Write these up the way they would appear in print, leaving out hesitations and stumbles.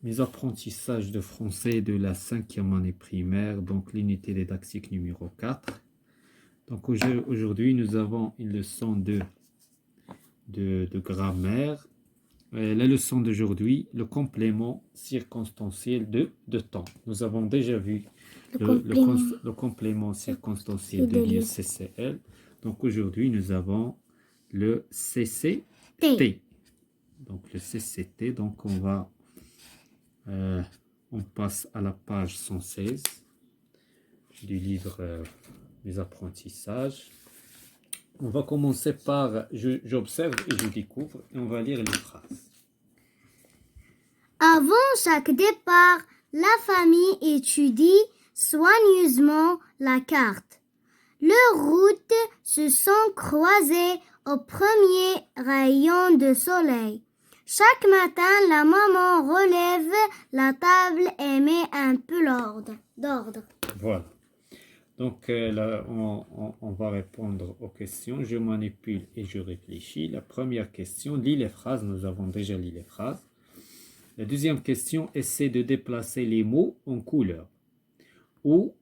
Mes apprentissages de français de la 5e année primaire, donc l'unité didactique numéro 4. Donc aujourd'hui, nous avons une leçon de grammaire. La leçon d'aujourd'hui, le complément circonstanciel de temps. Nous avons déjà vu le complément circonstanciel de l'ISCCL. Donc aujourd'hui, nous avons le CCT. Donc le CCT, donc on passe à la page 116 du livre des apprentissages. On va commencer par j'observe et je découvre et on va lire les phrases. Avant chaque départ, la famille étudie soigneusement la carte. Leurs routes se sont croisées au premier rayon de soleil. Chaque matin, la maman relève la table et met un peu d'ordre. Voilà. Donc là, on va répondre aux questions. Je manipule et je réfléchis. La première question, lis les phrases. Nous avons déjà lu les phrases. La deuxième question, essaie de déplacer les mots en couleur ou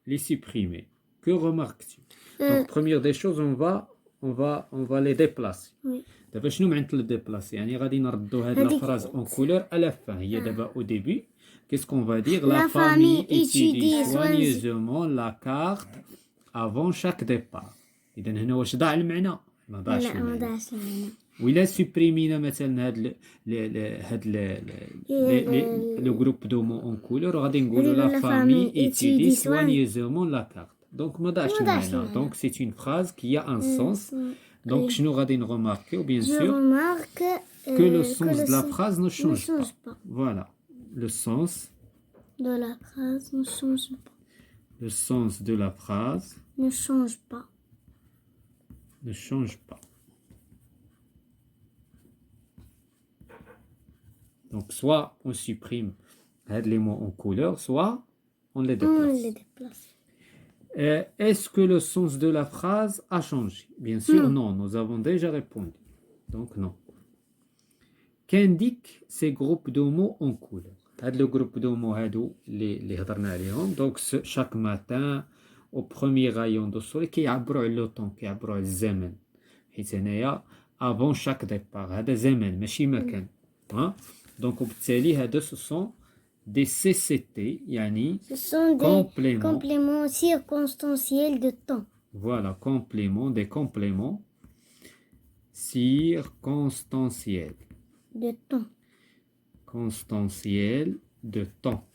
les supprimer. Que remarques-tu? Donc, première des choses, on va les déplacer. Oui. دابا شنو معنى le déplacer؟ يعني غادي نردوا هاد la phrase en couleur à la fin. هي دابا au début. Qu'est-ce qu'on va dire? La famille étudie soigneusement la carte avant chaque départ. إذا هنا واش ضاع المعنى؟ ما ضاعش المعنى. وإلا سوبريمينا مثلا هاد لو جروب دو مو اون كولور غادي نقولوا لا فامي étudie soigneusement la carte. Donc ما ضاعش المعنى. Donc c'est une phrase qui a un sens. Donc شنو غادي نغماركيو bien sûr que le sens de la phrase ne change pas. Voilà. Le sens de la phrase ne change pas. Le sens de la phrase ne change pas. Ne change pas. Donc, soit on supprime les mots en couleur, soit on les déplace. Est-ce que le sens de la phrase a changé? Bien sûr, non. Nous avons déjà répondu. Donc, non. Qu'indiquent ces groupes de mots en couleur? Le groupe de mots, les donc chaque matin, au premier rayon de soleil, qui يعبروا على le temps, qui يعبروا على الزمن. حيت هنايا avant chaque départ. هذا زمن ماشي مكان. Donc, وبالتالي هذا ce sont des CCT, يعني ce sont des compléments circonstanciels de temps. Voilà, des compléments circonstanciels de temps. Constanciels de temps.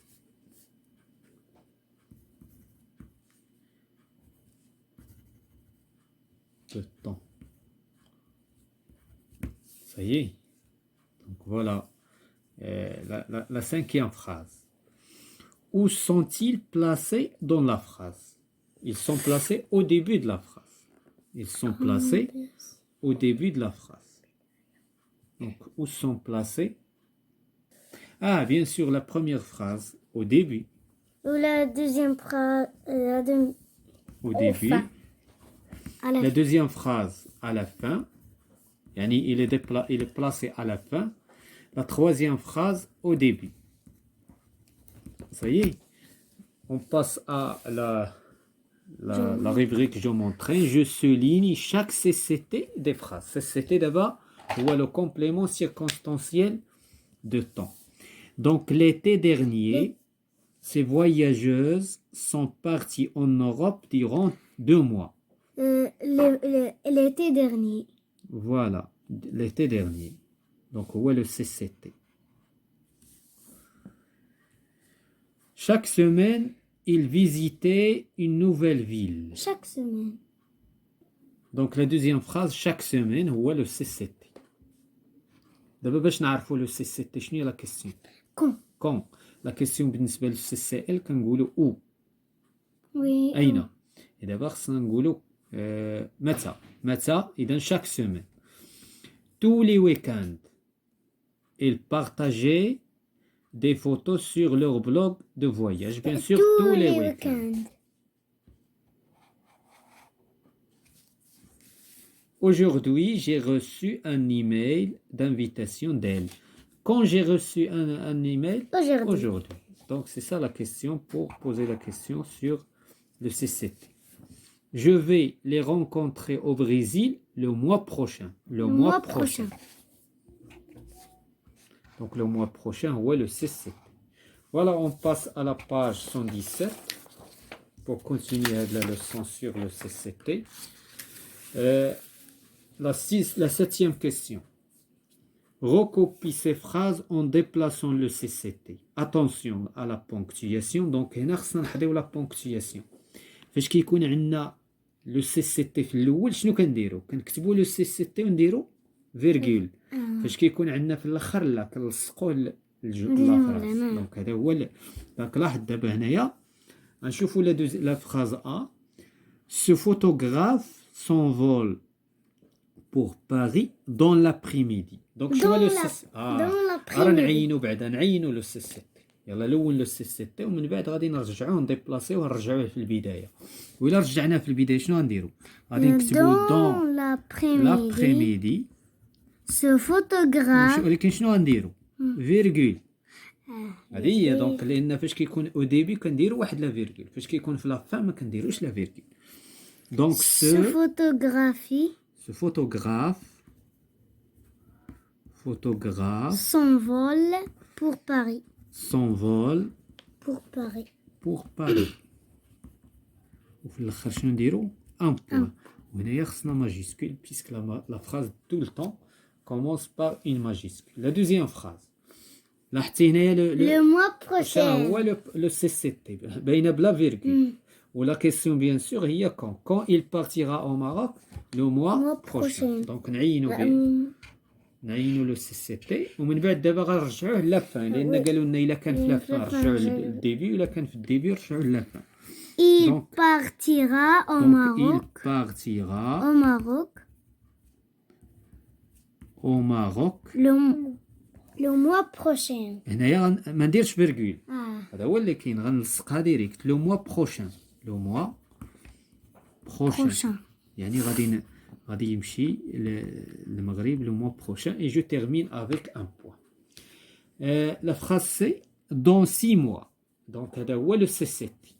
De temps. Ça y est. Donc voilà. La cinquième phrase. Où sont-ils placés dans la phrase? Ils sont placés au début de la phrase. Ils sont placés au début de la phrase. Donc, où sont placés? Ah, bien sûr, la première phrase, au début. Ou la deuxième phrase, au début. La deuxième phrase, à la fin. Yani, il est placé à la fin. La troisième phrase au début. Ça y est, on passe à la rubrique je m'entraîne. Je souligne chaque CCT des phrases. CCT d'abord, ou le complément circonstanciel de temps. Donc l'été dernier, ces voyageuses sont parties en Europe durant 2 mois. L'été dernier. Voilà, l'été dernier. Donc, où est le CCT? Chaque semaine, ils visitaient une nouvelle ville. Chaque semaine. Donc, la deuxième phrase, chaque semaine, où est le CCT? D'abord, باش نعرفوا le CCT, شنو هي la question? Quand. La question بالنسبة لل CCL كنقولوا où. Oui. أين. Et d'abord, سنقولوا متى. إذا chaque semaine. Tous les week-ends, ils partageaient des photos sur leur blog de voyage. Bien sûr, tous les week-ends. Aujourd'hui, j'ai reçu un email d'invitation d'elle. quand j'ai reçu un email Aujourd'hui. aujourd'hui. Donc, c'est ça la question pour poser la question sur le CCT. Je vais les rencontrer au Brésil le mois prochain. Le mois prochain. Donc, le mois prochain, ouais, le CCT. Voilà, on passe à la page 117 pour continuer la leçon sur le CCT. La septième question. Recopie ces phrases en déplaçant le CCT. Attention à la ponctuation. Donc, هنا خصنا نحضيو la ponctuation. فاش كيكون عندنا لو سي سي تي في الاول شنو كنديرو؟ كنكتبوا لو سي سي تي ونديرو فيرغول. فاش كيكون عندنا في الاخر لا كنلصقوا لافراز. دونك هذا هو دونك لاحظ دابا هنايا غنشوفوا لا فراز ا. Ce photographe s'envole pour Paris dans l'après-midi. Donc شنو لو سي راه نعينوا بعدا نعينوا لو سي سي تي. يلا الاول لو سي سي تي ومن بعد غادي نرجعوه نديبلاسيوه ونرجعوه في البدايه. وإلا رجعناه في البدايه شنو غنديروا؟ غادي نكتبوا دون لابريميدي Ce photographe. ولكن شنو غنديروا؟ فيرغول. هذه هي دونك لان فاش كيكون او ديبي كنديروا واحد لا فيرغول، فاش كيكون في لا فان ما كنديروش لا فيرغول. دونك Ce photographe s'envole pour Paris. pour Paris. وفي الاخر شنو نديروا؟ ان بوان. وهنايا خصنا ماجيسكول puisque la phrase tout le temps commence par une majuscule. La deuxième phrase. لاحظتي هنايا Le mois prochain. هو لو سي سي تي باينه بلا فيرغول. ولا كيسيون بيان سور هي quand il partira au Maroc le mois prochain. دونك نعينوا لو سي سي تي ومن بعد دابا غنرجعوه لافان لان قالوا لنا الا كان في لافان رجعوه للديبي ولا كان في الديبي رجعوه لافان. Il partira au Maroc. Il partira au Maroc le mois prochain. هنايا ما نديرش فيرغول. هذا هو اللي كاين غنلصقها ديريكت لو موا بروشان. لو موا بروشان يعني غادي يمشي للمغرب لو موا بروشان. Et je termine avec un point. La phrase c'est dans 6 mois. Donc هذا هو le CCT.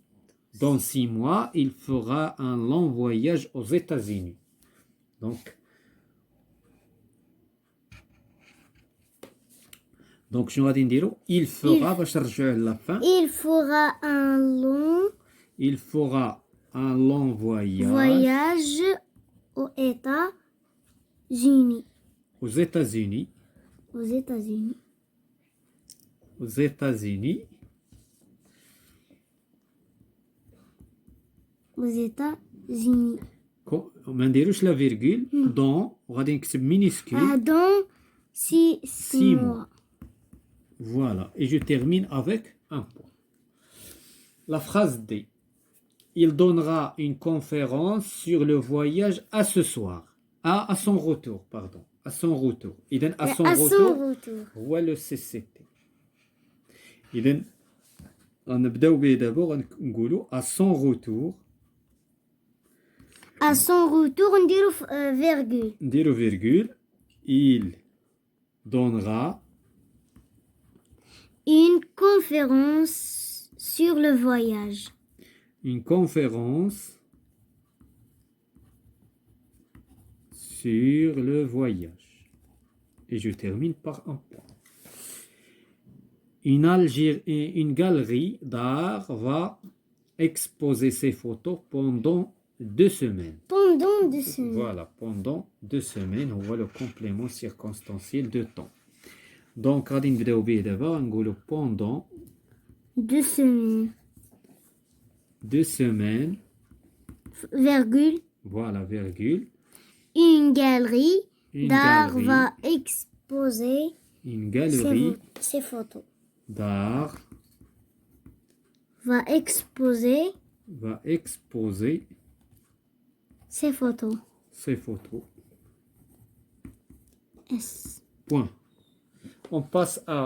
Dans 6 mois, il fera un long voyage aux États-Unis. Donc شنو غادي نديرو؟ il fera باش نرجعوه لافان. Il fera un long voyage aux États-Unis. Aux États-Unis. ما نديروش لا فيرغول. دون وغادي نكتب مينيسكول. Dans 6 mois. Voilà. Et je termine avec un point. La phrase D. Il donnera une conférence sur le voyage à ce soir. À son retour, pardon. À son retour. إذن à son retour. هو le CCT. إذن غنبداو به دابا غنقولوا à son retour. À son retour نديرو virgule. Il donnera une conférence sur le voyage. Une conférence sur le voyage. Et je termine par un point. Une galerie d'art va exposer ses photos pendant 2 semaines. Voilà, pendant 2 semaines. On voit le complément circonstanciel de temps. Donc, غادي نبداو به دابا نقولوا pendant 2 semaines. 2 semaines. Virgule. Voilà, virgule. Une galerie d'art va exposer ses photos. D'art va exposer ses photos. S. Point. On passe à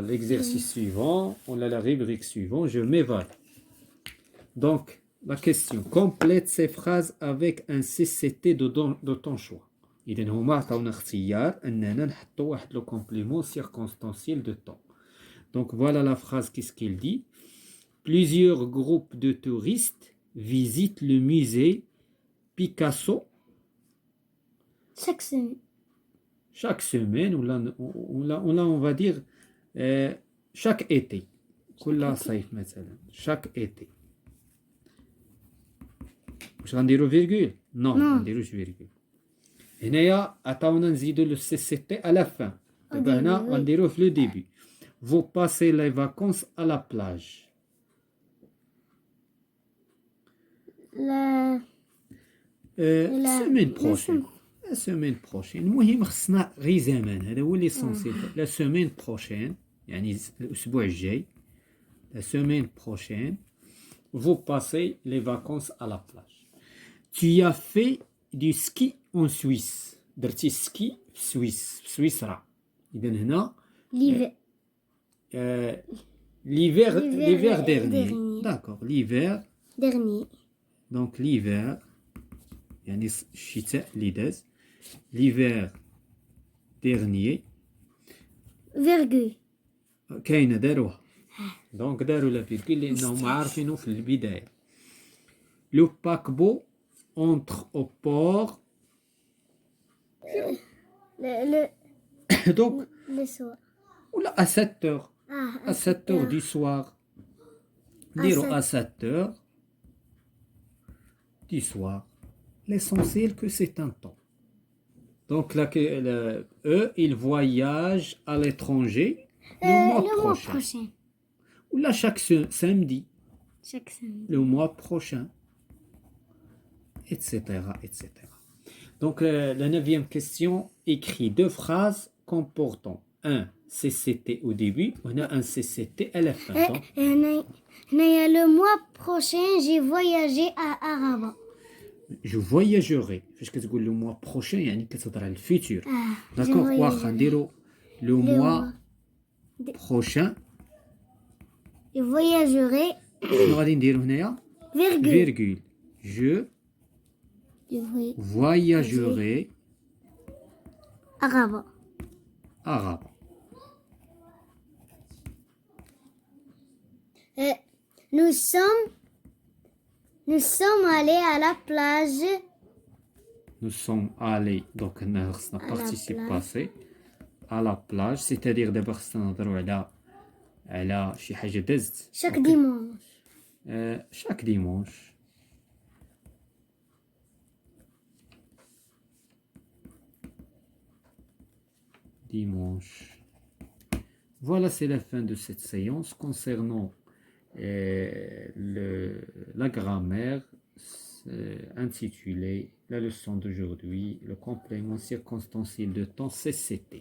l'exercice suivant. On a la rubrique suivante. Je m'évade. Donc, la question. Complète ces phrases avec un CCT de ton choix. إذن هما عطاونا اختيار أننا نحطو واحد لو كومبليمون circonstanciel de temps. Donc voilà la phrase, qu'est-ce qu'il dit? Plusieurs groupes de touristes visitent le musée Picasso Chaque semaine. chaque semaine, ou là, on va dire chaque été. كل صيف مثلا. Chaque été. واش غنديرو فيرغول؟ نو ما نديروش فيرغول. هنايا عطاونا نزيدو لو سي سي تي على فان. دابا هنا غنديروه في لو ديبي. Vous passez les vacances à la plage. La semaine prochaine. La semaine prochaine. المهم خصنا غير زمان، هذا هو ليسونسيال. La semaine prochaine يعني الأسبوع الجاي. La semaine prochaine, vous passez les vacances à la plage. Tu as fait du ski en Suisse. درتي سكي في سويس، في سويسرا. إذا هنا l'hiver. l'hiver dernier. D'accord, l'hiver. Dernier. Donc l'hiver يعني الشتاء اللي داز. L'hiver dernier. Virgule. كاينة داروها. دونك داروا لا فيرغول لأنهم عارفينه في البداية. Le paquebot entre au port. Donc Le soir. ولا à 7 heures. À 7 heures du soir. Dire à 7 heures du soir. L'essentiel que c'est un temps. Donc là, eux, ils voyagent à l'étranger le mois prochain. Ou là, chaque samedi. Chaque semaine. Le mois prochain. Etc. etc. Donc, la 9e question écrit 2 phrases comportant un CCT au début ou un CCT à la fin. Donc, Le mois prochain, j'ai voyagé à Araba. je voyagerai. فاش كتقول le mois prochain يعني كتهضر على الفيتور. D'accord. واخا نديرو le mois prochain. Je voyagerai. شنو غادي نديرو هنايا؟ Virgule. Je voyagerai Araba. Arabe. Nous sommes allés à la plage. Nous sommes allés, donc خصنا participe passé à la plage, c'est-à-dire دابا خصنا نهضروا على شي حاجة دازت. Chaque dimanche. Chaque dimanche. Voilà, c'est la fin de cette séance concernant la grammaire intitulée la leçon d'aujourd'hui, le complément circonstanciel de temps CCT.